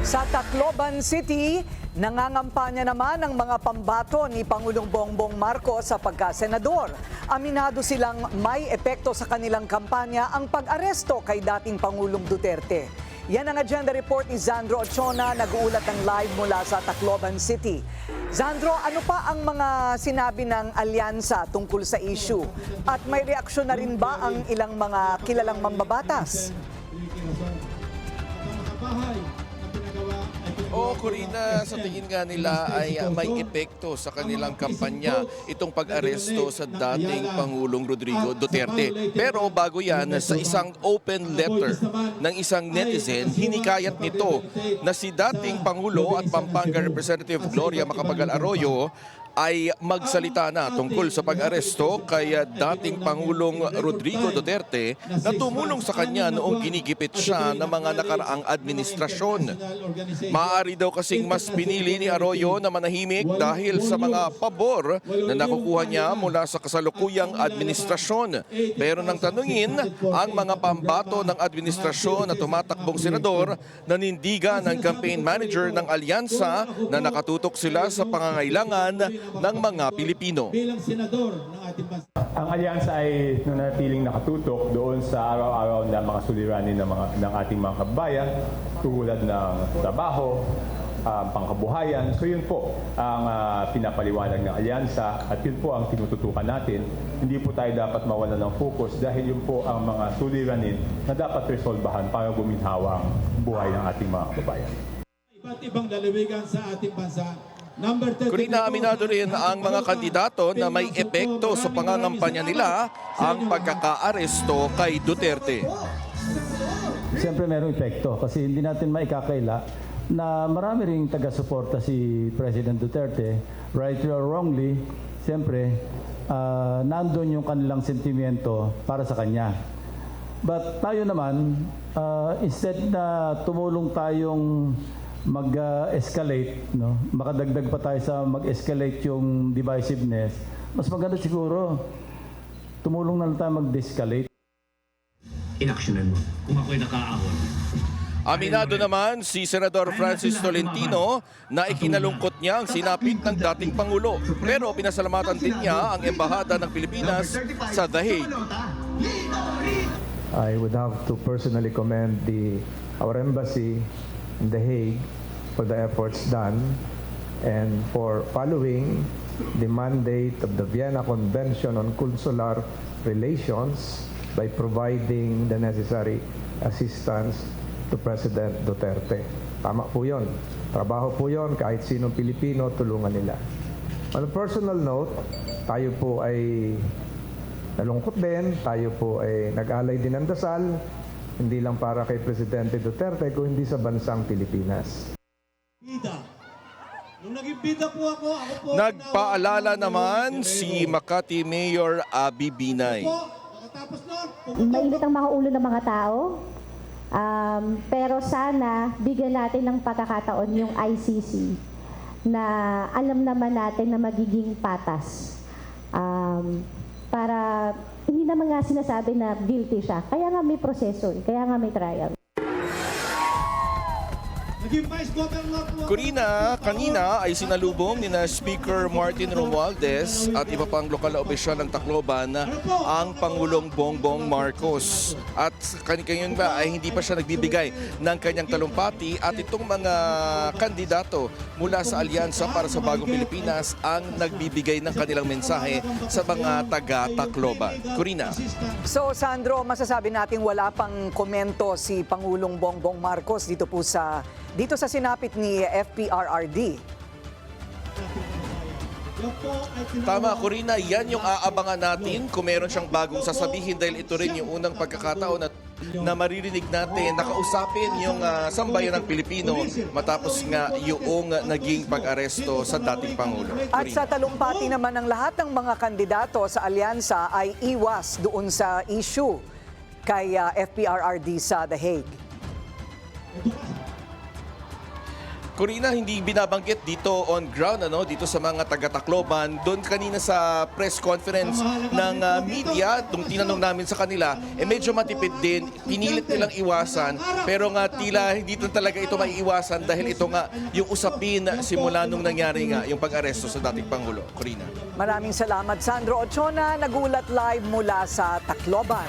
Sa Tacloban City, nangangampanya naman ang mga pambato ni Pangulong Bongbong Marcos sa pagkasenador. Aminado silang may epekto sa kanilang kampanya ang pag-aresto kay dating Pangulong Duterte. Yan ang agenda report ni Zandro Ochona, nag-uulat ng live mula sa Tacloban City. Zandro, ano pa ang mga sinabi ng alyansa tungkol sa issue? At may reaksyon na rin ba ang ilang mga kilalang mambabatas? Corina, sa tingin nga nila ay may epekto sa kanilang kampanya itong pag-aresto sa dating Pangulong Rodrigo Duterte. Pero bago yan, sa isang open letter ng isang netizen, hinikayat nito na si dating Pangulo at Pampanga Representative Gloria Macapagal Arroyo ay magsalita na tungkol sa pag-aresto kay dating Pangulong Rodrigo Duterte na tumulong sa kanya noong ginigipit siya ng mga nakaraang administrasyon. Maaari daw kasing mas pinili ni Arroyo na manahimik dahil sa mga pabor na nakukuha niya mula sa kasalukuyang administrasyon. Pero nang tanungin ang mga pambato ng administrasyon na tumatakbong senador, nanindigan ng campaign manager ng alyansa na nakatutok sila sa pangangailangan ng mga Pilipino. Ang alyansa ay nanatiling nakatutok doon sa araw-araw na mga suliranin ng ating mga kababayan, tulad ng trabaho, pangkabuhayan. So yun po ang pinapaliwanag ng alyansa at yun po ang tinututukan natin. Hindi po tayo dapat mawalan ng focus dahil yun po ang mga suliranin na dapat resolbahan para guminhawa ang buhay ng ating mga kababayan. Iba't ibang lalawigan sa ating bansa. Corina, aminado rin ang mga kandidato na may epekto sa pangangampanya nila ang pagkaka-aresto kay Duterte. Siyempre mayroong epekto kasi hindi natin maikakaila na marami ring taga-suporta si President Duterte, rightly or wrongly, siyempre nandun yung kanilang sentimiento para sa kanya. But tayo naman, instead na tumulong tayong mag-escalate, no? Makadagdag pa tayo sa mag-escalate yung divisiveness, mas maganda siguro tumulong na lang tayo mag-de-escalate. Inaksyonan mo kung ako'y nakaahon. Aminado naman si Senador Francis Tolentino na ikinalungkot niya ang sinapit ng dating Pangulo. Pero pinasalamatan din niya ang Embahada ng Pilipinas sa The Hague. I would have to personally commend our embassy in The Hague for the efforts done and for following the mandate of the Vienna Convention on Consular Relations by providing the necessary assistance to President Duterte. Tama po yun. Trabaho po yun. Kahit sinong Pilipino, tulungan nila. On a personal note, tayo po ay nalungkot din. Tayo po ay nag-alay din ng dasal. Hindi lang para kay Presidente Duterte, kundi sa bansang Pilipinas. Nung naging bida po ako po Nagpaalala naman si Makati Mayor Abby Binay. Mainit ang mga ulo ng mga tao, pero sana bigyan natin ng pagkakataon yung ICC na alam naman natin na magiging patas. Para hindi naman nga sinasabi na guilty siya. Kaya nga may proseso, kaya nga may trial. Corina, kanina ay sinalubong ni na Speaker Martin Romualdez at iba pang lokal na opisyal ng Tacloban ang Pangulong Bongbong Marcos. At kanikayon ba ay hindi pa siya nagbibigay ng kanyang talumpati at itong mga kandidato mula sa Alyansa para sa Bagong Pilipinas ang nagbibigay ng kanilang mensahe sa mga taga-Tacloban. Corina. So Sandro, masasabi natin wala pang komento si Pangulong Bongbong Marcos dito sa sinapit ni FPRRD. Tama, Corina, yan yung aabangan natin kung meron siyang bagong sasabihin dahil ito rin yung unang pagkakataon na maririnig natin, nakausapin yung sambayan ng Pilipino matapos nga yung naging pag-aresto sa dating Pangulo. At sa talumpati naman ng lahat ng mga kandidato sa alyansa ay iwas doon sa issue kay FPRRD sa The Hague. Corina, hindi binabanggit dito on ground, dito sa mga taga-Tacloban. Doon kanina sa press conference ng media, nung tinanong namin sa kanila, medyo matipid din. Pinilit nilang iwasan, pero nga tila hindi talaga ito maiiwasan dahil ito nga yung usapin simula nung nangyari nga yung pag-aresto sa dating Pangulo. Corina. Maraming salamat, Sandro Ochona. Nagulat live mula sa Tacloban.